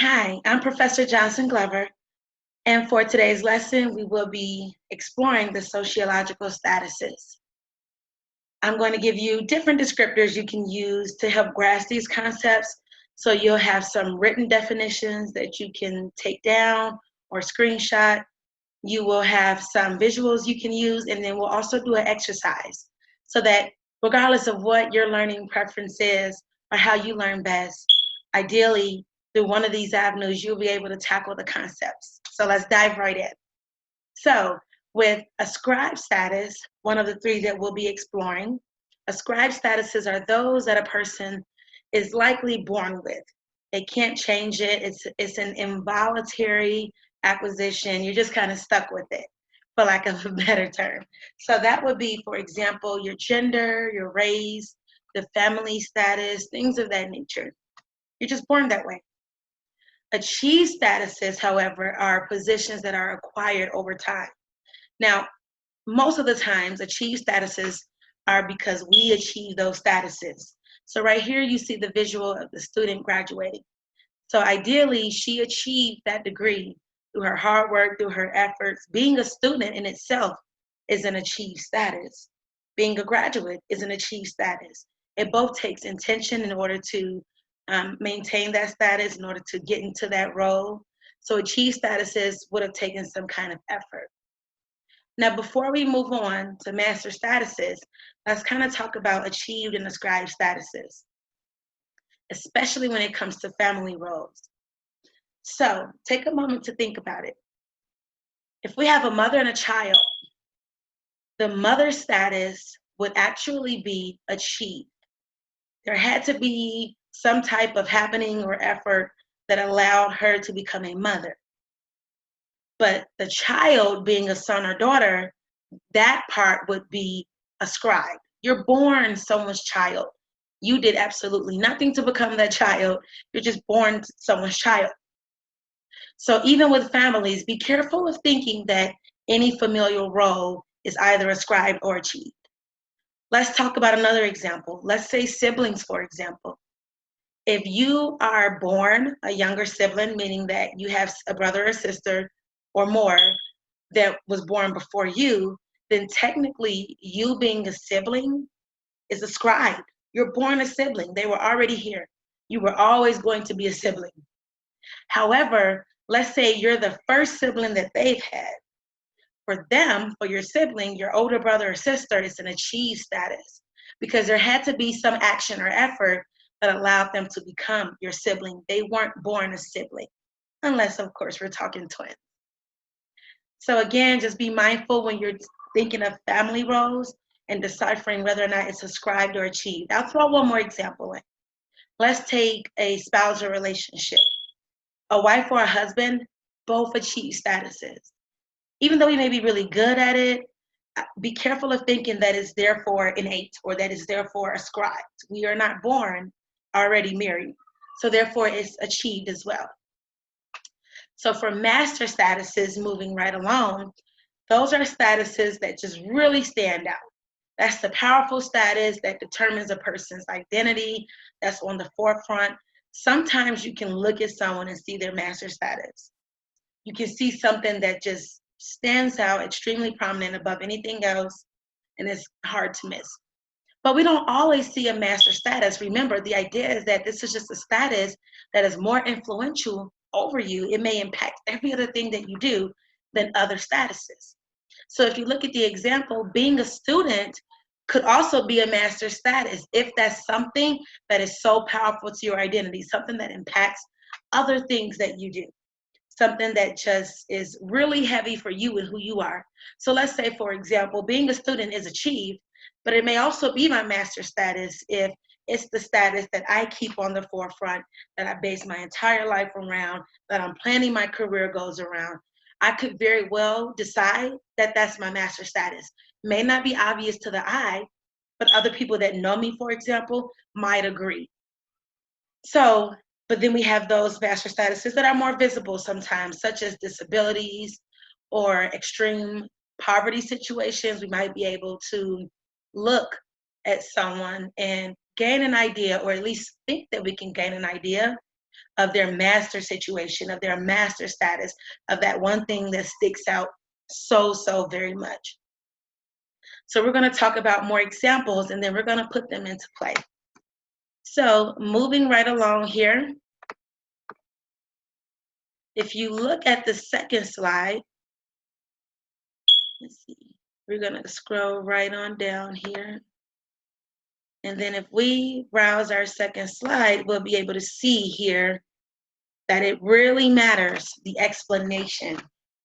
Hi, I'm Professor Johnson Glover, and for today's lesson, we will be exploring the sociological statuses. I'm going to give you different descriptors you can use to help grasp these concepts. So you'll have some written definitions that you can take down or screenshot. You will have some visuals you can use, and then we'll also do an exercise so that regardless of what your learning preference is or how you learn best, ideally, through one of these avenues, you'll be able to tackle the concepts. So let's dive right in. So with ascribed status, one of the three that we'll be exploring, ascribed statuses are those that a person is likely born with. They can't change it. It's an involuntary acquisition. You're just kind of stuck with it, for lack of a better term. So that would be, for example, your gender, your race, the family status, things of that nature. You're just born that way. Achieved statuses, however, are positions that are acquired over time. Now, most of the times, achieved statuses are because we achieve those statuses. So right here, you see the visual of the student graduating. So ideally, she achieved that degree through her hard work, through her efforts. Being a student in itself is an achieved status. Being a graduate is an achieved status. It both takes intention in order to maintain that status, in order to get into that role. So achieved statuses would have taken some kind of effort. Now, before we move on to master statuses, let's kind of talk about achieved and ascribed statuses, especially when it comes to family roles. So take a moment to think about it. If we have a mother and a child, the mother status would actually be achieved. There had to be some type of happening or effort that allowed her to become a mother. But the child being a son or daughter, that part would be ascribed. You're born someone's child. You did absolutely nothing to become that child. You're just born someone's child. So even with families, be careful of thinking that any familial role is either ascribed or achieved. Let's talk about another example. Let's say siblings, for example. If you are born a younger sibling, meaning that you have a brother or sister or more that was born before you, then technically you being a sibling is ascribed. You're born a sibling. They were already here. You were always going to be a sibling. However, let's say you're the first sibling that they've had. For them, for your sibling, your older brother or sister, it's an achieved status because there had to be some action or effort that allowed them to become your sibling. They weren't born a sibling, unless, of course, we're talking twins. So again, just be mindful when you're thinking of family roles and deciphering whether or not it's ascribed or achieved. I'll throw one more example in. Let's take a spousal relationship. A wife or a husband, both achieve statuses. Even though we may be really good at it, be careful of thinking that it's therefore innate or that it's therefore ascribed. We are not born already married. So therefore it's achieved as well. So for master statuses, moving right along, those are statuses that just really stand out. That's the powerful status that determines a person's identity, that's on the forefront. Sometimes you can look at someone and see their master status. You can see something that just stands out, extremely prominent above anything else, and it's hard to miss. But we don't always see a master status. Remember, the idea is that this is just a status that is more influential over you. It may impact every other thing that you do than other statuses. So if you look at the example, being a student could also be a master status if that's something that is so powerful to your identity, something that impacts other things that you do, something that just is really heavy for you and who you are. So let's say, for example, being a student is achieved, but it may also be my master status if it's the status that I keep on the forefront, that I base my entire life around, that I'm planning my career goals around. I could very well decide that that's my master status. May not be obvious to the eye, but other people that know me, for example, might agree. So, but then we have those master statuses that are more visible sometimes, such as disabilities or extreme poverty situations. We might be able to look at someone and gain an idea, or at least think that we can gain an idea of their master situation, of their master status, of that one thing that sticks out so very much. So we're going to talk about more examples, and then we're going to put them into play. So moving right along here, if you look at the second slide, let's see, we're going to scroll right on down here. And then if we browse our second slide, we'll be able to see here that it really matters, the explanation,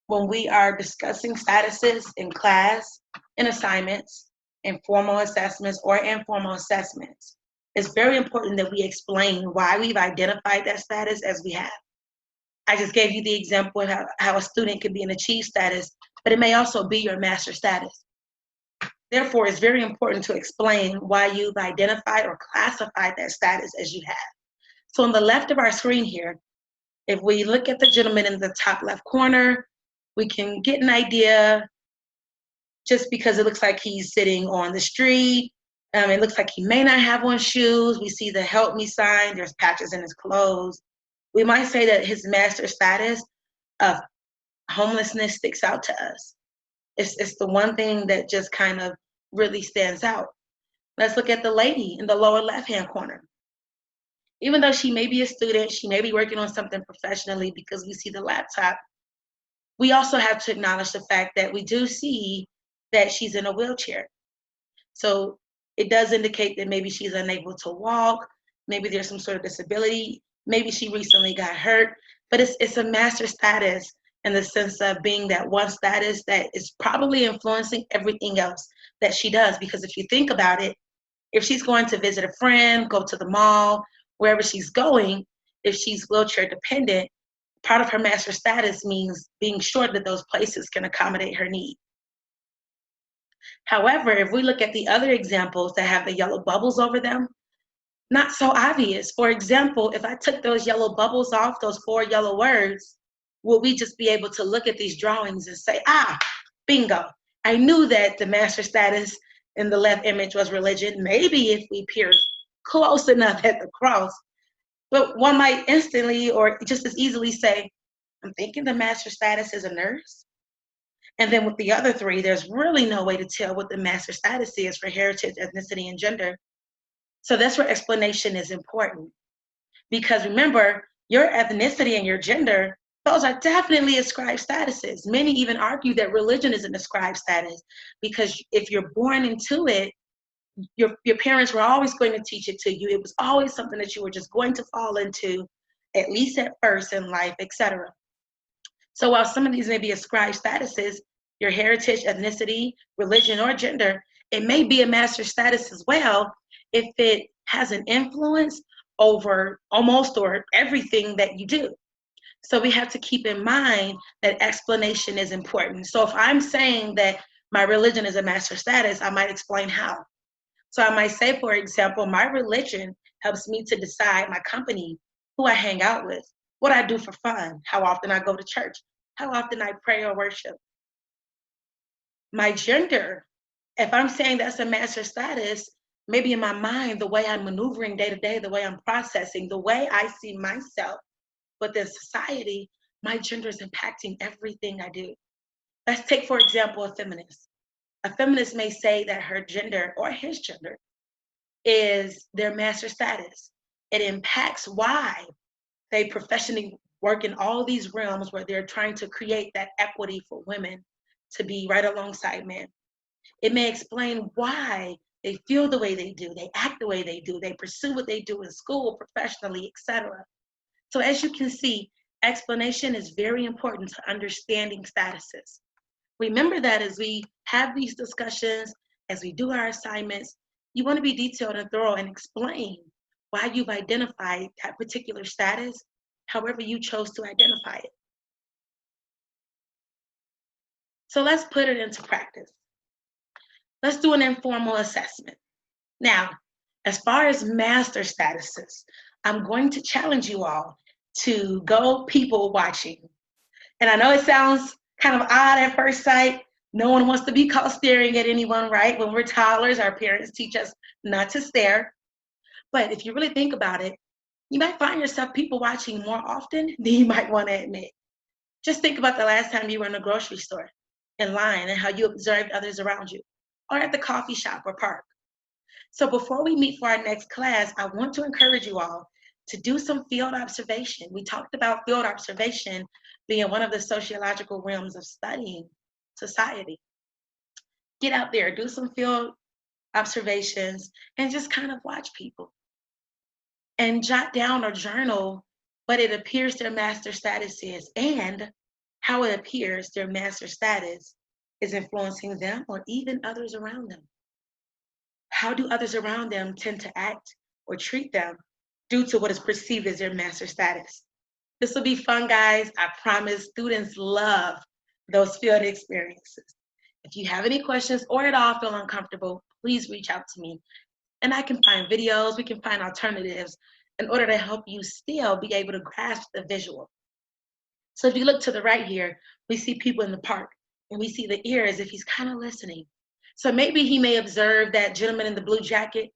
when we are discussing statuses in class, in assignments, in formal assessments, or informal assessments. It's very important that we explain why we've identified that status as we have. I just gave you the example of how a student could be in achieved status, but it may also be your master status. Therefore, it's very important to explain why you've identified or classified that status as you have. So on the left of our screen here, if we look at the gentleman in the top left corner, we can get an idea just because it looks like he's sitting on the street. It looks like he may not have on shoes. We see the help me sign. There's patches in his clothes. We might say that his master status of homelessness sticks out to us. It's the one thing that just kind of really stands out. Let's look at the lady in the lower left-hand corner. Even though she may be a student, she may be working on something professionally because we see the laptop, we also have to acknowledge the fact that we do see that she's in a wheelchair. So it does indicate that maybe she's unable to walk, maybe there's some sort of disability, maybe she recently got hurt, but it's a master status in the sense of being that one status that is probably influencing everything else that she does. Because if you think about it, if she's going to visit a friend, go to the mall, wherever she's going, if she's wheelchair dependent, part of her master status means being sure that those places can accommodate her need. However, if we look at the other examples that have the yellow bubbles over them, not so obvious. For example, if I took those yellow bubbles off, those 4 yellow words, will we just be able to look at these drawings and say, bingo, I knew that the master status in the left image was religion. Maybe if we peer close enough at the cross, but one might instantly or just as easily say, I'm thinking the master status is a nurse. And then with the other 3, there's really no way to tell what the master status is for heritage, ethnicity, and gender. So that's where explanation is important. Because remember, your ethnicity and your gender, those are definitely ascribed statuses. Many even argue that religion is an ascribed status because if you're born into it, your parents were always going to teach it to you. It was always something that you were just going to fall into, at least at first in life, etc. So while some of these may be ascribed statuses, your heritage, ethnicity, religion, or gender, it may be a master status as well if it has an influence over almost or everything that you do. So we have to keep in mind that explanation is important. So if I'm saying that my religion is a master status, I might explain how. So I might say, for example, my religion helps me to decide my company, who I hang out with, what I do for fun, how often I go to church, how often I pray or worship. My gender, if I'm saying that's a master status, maybe in my mind, the way I'm maneuvering day to day, the way I'm processing, the way I see myself within society, my gender is impacting everything I do. Let's take, for example, a feminist. A feminist may say that her gender or his gender is their master status. It impacts why they professionally work in all these realms where they're trying to create that equity for women to be right alongside men. It may explain why they feel the way they do, they act the way they do, they pursue what they do in school, professionally, etc. So as you can see, explanation is very important to understanding statuses. Remember that as we have these discussions, as we do our assignments, you want to be detailed and thorough and explain why you've identified that particular status, however you chose to identify it. So let's put it into practice. Let's do an informal assessment. Now, as far as master statuses, I'm going to challenge you all to go people watching. And I know it sounds kind of odd at first sight. No one wants to be caught staring at anyone, right? When we're toddlers, our parents teach us not to stare. But if you really think about it, You might find yourself people watching more often than you might want to admit. Just think about the last time you were in a grocery store, in line, and how you observed others around you, or at the coffee shop or park. So before we meet for our next class, I want to encourage you all to do some field observation. We talked about field observation being one of the sociological realms of studying society. Get out there, do some field observations, and just kind of watch people. And jot down or journal what it appears their master status is and how it appears their master status is influencing them or even others around them. How do others around them tend to act or treat them due to what is perceived as their master status? This will be fun, guys. I promise students love those field experiences. If you have any questions or at all feel uncomfortable, please reach out to me. And I can find videos, we can find alternatives in order to help you still be able to grasp the visual. So if you look to the right here, we see people in the park and we see the ear as if he's kind of listening. So maybe he may observe that gentleman in the blue jacket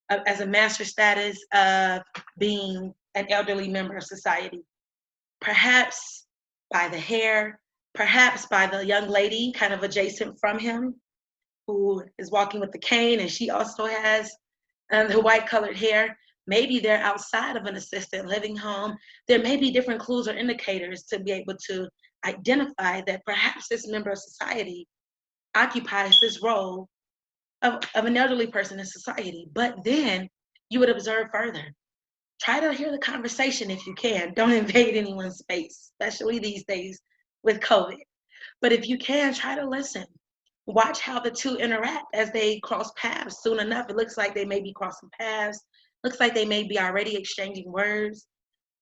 as a master status of being an elderly member of society. Perhaps by the hair, perhaps by the young lady kind of adjacent from him who is walking with the cane and she also has the white colored hair. Maybe they're outside of an assisted living home. There may be different clues or indicators to be able to identify that perhaps this member of society occupies this role of an elderly person in society. But then you would observe further. Try to hear the conversation if you can. Don't invade anyone's space, especially these days with COVID. But if you can, try to listen. Watch how the two interact as they cross paths. Soon enough, it looks like they may be crossing paths. Looks like they may be already exchanging words.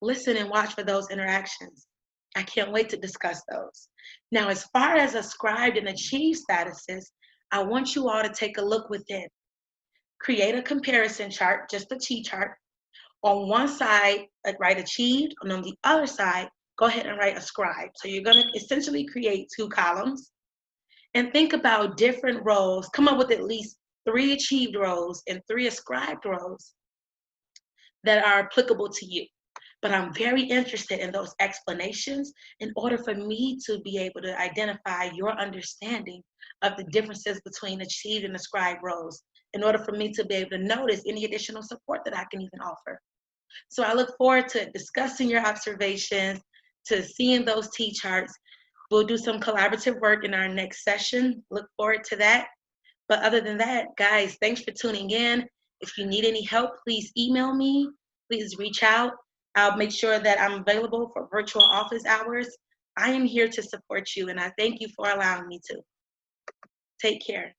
Listen and watch for those interactions. I can't wait to discuss those. Now, as far as ascribed and achieved statuses, I want you all to take a look within. Create a comparison chart, just a T chart. On one side, write achieved, and on the other side, go ahead and write ascribed. So you're going to essentially create two columns and think about different roles. Come up with at least 3 achieved roles and 3 ascribed roles that are applicable to you. But I'm very interested in those explanations in order for me to be able to identify your understanding of the differences between achieved and ascribed roles, in order for me to be able to notice any additional support that I can even offer. So I look forward to discussing your observations, to seeing those T-charts. We'll do some collaborative work in our next session. Look forward to that. But other than that, guys, thanks for tuning in. If you need any help, please email me. Please reach out. I'll make sure that I'm available for virtual office hours. I am here to support you, and I thank you for allowing me to. Take care.